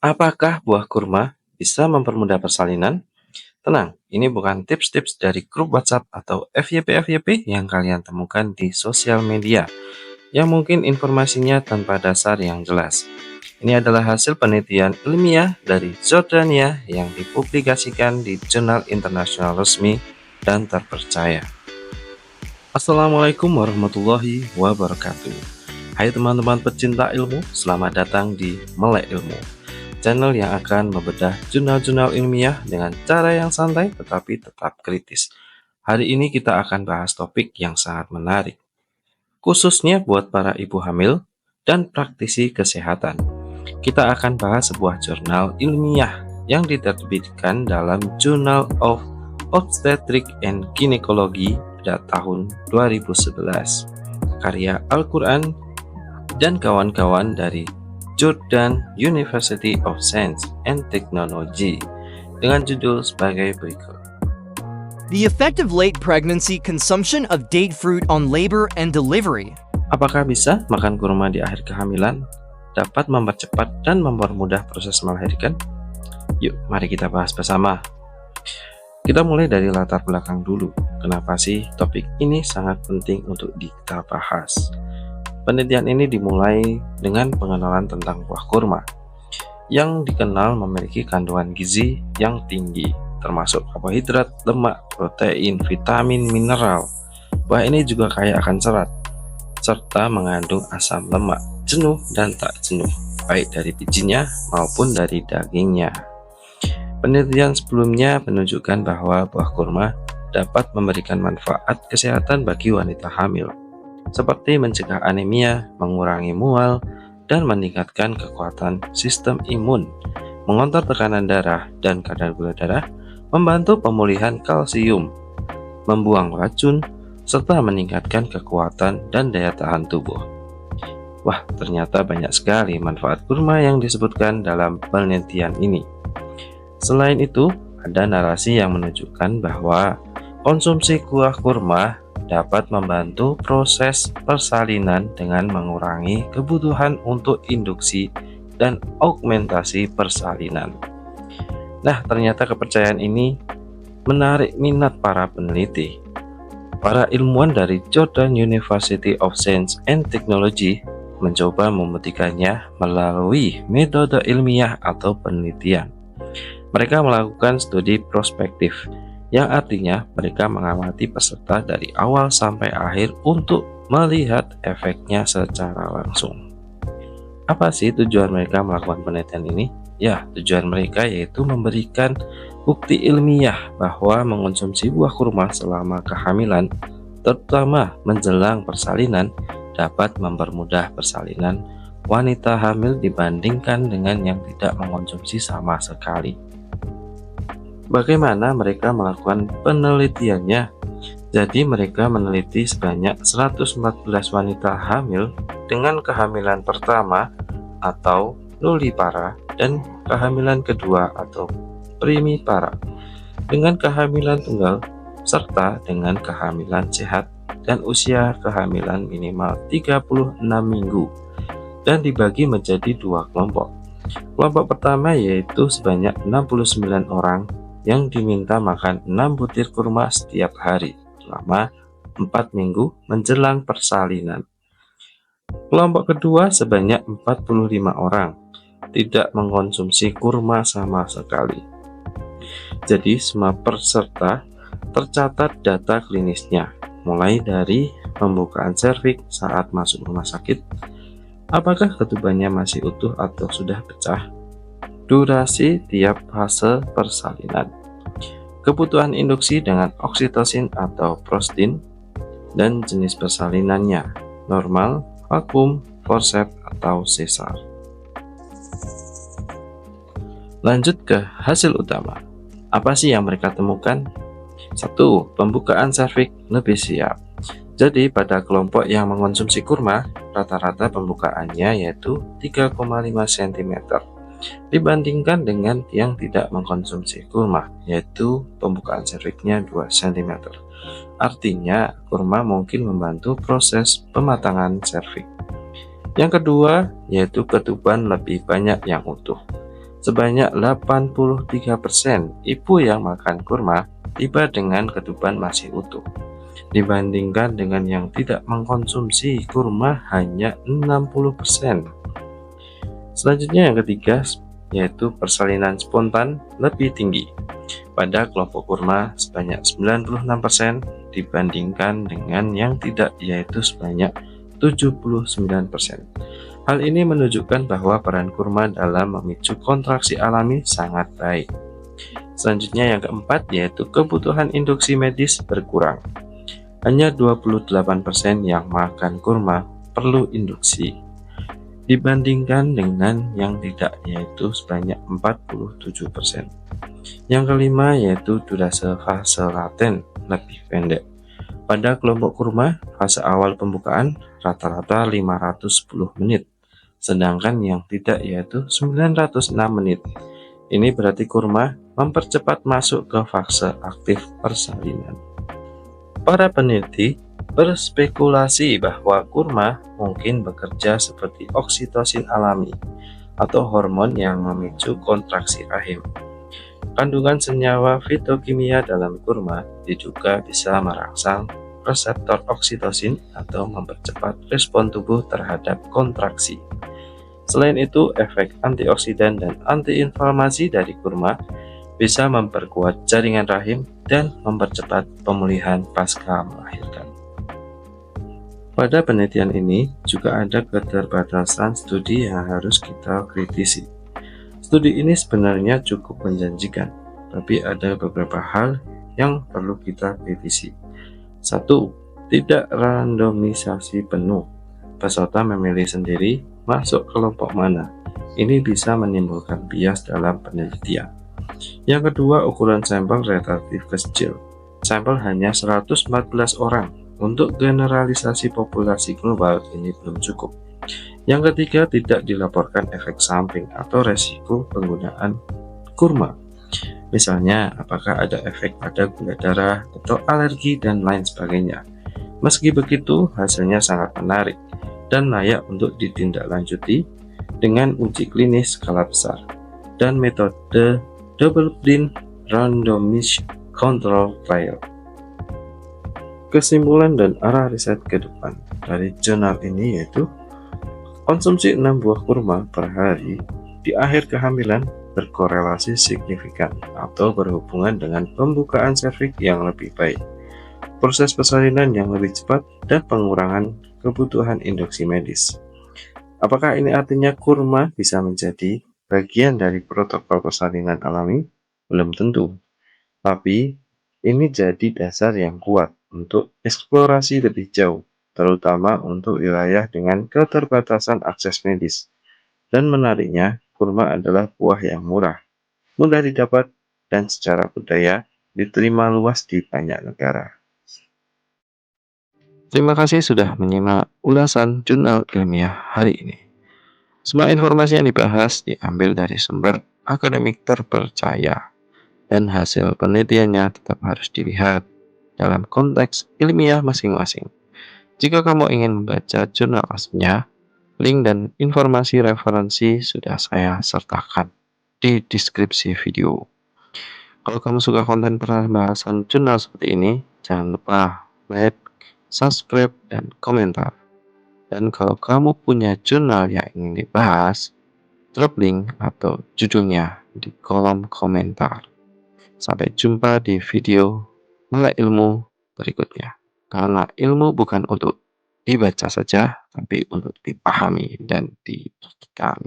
Apakah buah kurma bisa mempermudah persalinan? Tenang, ini bukan tips-tips dari grup WhatsApp atau FYP yang kalian temukan di sosial media, yang mungkin informasinya tanpa dasar yang jelas. Ini adalah hasil penelitian ilmiah dari Jordania yang dipublikasikan di jurnal internasional resmi dan terpercaya. Assalamualaikum warahmatullahi wabarakatuh. Hai teman-teman pecinta ilmu, selamat datang di Melek Ilmu, channel yang akan membedah jurnal-jurnal ilmiah dengan cara yang santai tetapi tetap kritis. Hari ini kita akan bahas topik yang sangat menarik, khususnya buat para ibu hamil dan praktisi kesehatan. Kita akan bahas sebuah jurnal ilmiah yang diterbitkan dalam Journal of Obstetric and Gynecology pada tahun 2011, karya Al-Quran dan kawan-kawan dari Jordan University of Science and Technology dengan judul sebagai berikut. The effect of late pregnancy consumption of date fruit on labor and delivery. Apakah bisa makan kurma di akhir kehamilan dapat mempercepat dan mempermudah proses melahirkan? Yuk, mari kita bahas bersama. Kita mulai dari latar belakang dulu. Kenapa sih topik ini sangat penting untuk kita bahas? Penelitian ini dimulai dengan pengenalan tentang buah kurma yang dikenal memiliki kandungan gizi yang tinggi, termasuk karbohidrat, lemak, protein, vitamin, mineral. Buah ini juga kaya akan serat, serta mengandung asam lemak, jenuh dan tak jenuh, baik dari bijinya maupun dari dagingnya. Penelitian sebelumnya menunjukkan bahwa buah kurma dapat memberikan manfaat kesehatan bagi wanita hamil, seperti mencegah anemia, mengurangi mual, dan meningkatkan kekuatan sistem imun, mengontrol tekanan darah dan kadar gula darah, membantu pemulihan kalsium, membuang racun, serta meningkatkan kekuatan dan daya tahan tubuh. Wah, ternyata banyak sekali manfaat kurma yang disebutkan dalam penelitian ini. Selain itu, ada narasi yang menunjukkan bahwa konsumsi buah kurma dapat membantu proses persalinan dengan mengurangi kebutuhan untuk induksi dan augmentasi persalinan. Nah, ternyata kepercayaan ini menarik minat para peneliti. Para ilmuwan dari Jordan University of Science and Technology mencoba membuktikannya melalui metode ilmiah atau penelitian. Mereka melakukan studi prospektif, yang artinya mereka mengamati peserta dari awal sampai akhir untuk melihat efeknya secara langsung. Apa sih tujuan mereka melakukan penelitian ini? Ya, tujuan mereka yaitu memberikan bukti ilmiah bahwa mengonsumsi buah kurma selama kehamilan, terutama menjelang persalinan, dapat mempermudah persalinan wanita hamil dibandingkan dengan yang tidak mengonsumsi sama sekali. Bagaimana mereka melakukan penelitiannya? Jadi mereka meneliti sebanyak 114 wanita hamil dengan kehamilan pertama atau nullipara dan kehamilan kedua atau primipara, dengan kehamilan tunggal, serta dengan kehamilan sehat dan usia kehamilan minimal 36 minggu, dan dibagi menjadi dua kelompok. Kelompok pertama yaitu sebanyak 69 orang yang diminta makan 6 butir kurma setiap hari selama 4 minggu menjelang persalinan. Kelompok kedua sebanyak 45 orang tidak mengkonsumsi kurma sama sekali. Jadi semua peserta tercatat data klinisnya, mulai dari pembukaan serviks saat masuk rumah sakit, apakah ketubannya masih utuh atau sudah pecah, durasi tiap fase persalinan, kebutuhan induksi dengan oksitosin atau prostin, dan jenis persalinannya, normal, vakum, forceps, atau sesar. Lanjut ke hasil utama. Apa sih yang mereka temukan? 1. Pembukaan serviks lebih siap. Jadi pada kelompok yang mengonsumsi kurma, rata-rata pembukaannya yaitu 3,5 cm. Dibandingkan dengan yang tidak mengkonsumsi kurma, yaitu pembukaan serviksnya 2 cm. Artinya, kurma mungkin membantu proses pematangan serviks. Yang kedua, yaitu ketuban lebih banyak yang utuh. Sebanyak 83% ibu yang makan kurma tiba dengan ketuban masih utuh, dibandingkan dengan yang tidak mengkonsumsi kurma hanya 60%. Selanjutnya yang ketiga, yaitu persalinan spontan lebih tinggi. Pada kelompok kurma sebanyak 96% dibandingkan dengan yang tidak, yaitu sebanyak 79%. Hal ini menunjukkan bahwa peran kurma dalam memicu kontraksi alami sangat baik. Selanjutnya yang keempat, yaitu kebutuhan induksi medis berkurang. Hanya 28% yang makan kurma perlu induksi, dibandingkan dengan yang tidak, yaitu sebanyak 47%. Yang kelima, yaitu durasi fase laten lebih pendek. Pada kelompok kurma, fase awal pembukaan rata-rata 510 menit, sedangkan yang tidak yaitu 906 menit. Ini berarti kurma mempercepat masuk ke fase aktif persalinan. Para peneliti berspekulasi bahwa kurma mungkin bekerja seperti oksitosin alami atau hormon yang memicu kontraksi rahim. Kandungan senyawa fitokimia dalam kurma diduga bisa merangsang reseptor oksitosin atau mempercepat respon tubuh terhadap kontraksi. Selain itu, efek antioksidan dan antiinflamasi dari kurma bisa memperkuat jaringan rahim dan mempercepat pemulihan pasca melahirkan. Pada penelitian ini juga ada keterbatasan studi yang harus kita kritisi. Studi ini sebenarnya cukup menjanjikan, tapi ada beberapa hal yang perlu kita kritisi. 1. Tidak randomisasi penuh. Peserta memilih sendiri masuk kelompok mana. Ini bisa menimbulkan bias dalam penelitian. Yang kedua, ukuran sampel relatif kecil. Sampel hanya 114 orang. Untuk generalisasi populasi global ini belum cukup. Yang ketiga, tidak dilaporkan efek samping atau resiko penggunaan kurma. Misalnya, apakah ada efek pada gula darah atau alergi dan lain sebagainya. Meski begitu, hasilnya sangat menarik dan layak untuk ditindaklanjuti dengan uji klinis skala besar dan metode double-blind randomized control trial. Kesimpulan dan arah riset ke depan dari jurnal ini yaitu konsumsi 6 buah kurma per hari di akhir kehamilan berkorelasi signifikan atau berhubungan dengan pembukaan serviks yang lebih baik, proses persalinan yang lebih cepat, dan pengurangan kebutuhan induksi medis. Apakah ini artinya kurma bisa menjadi bagian dari protokol persalinan alami? Belum tentu. Tapi ini jadi dasar yang kuat untuk eksplorasi lebih jauh, terutama untuk wilayah dengan keterbatasan akses medis. Dan menariknya, kurma adalah buah yang murah, mudah didapat, dan secara budaya diterima luas di banyak negara. Terima kasih sudah menyimak ulasan jurnal ilmiah hari ini. Semua informasi yang dibahas diambil dari sumber akademik terpercaya, dan hasil penelitiannya tetap harus dilihat dalam konteks ilmiah masing-masing. Jika kamu ingin membaca jurnal aslinya, link dan informasi referensi sudah saya sertakan di deskripsi video. Kalau kamu suka konten pembahasan jurnal seperti ini, jangan lupa like, subscribe, dan komentar. Dan kalau kamu punya jurnal yang ingin dibahas, drop link atau judulnya di kolom komentar. Sampai jumpa di video melek ilmu berikutnya. Karena ilmu bukan untuk dibaca saja, tapi untuk dipahami dan dipraktikkan.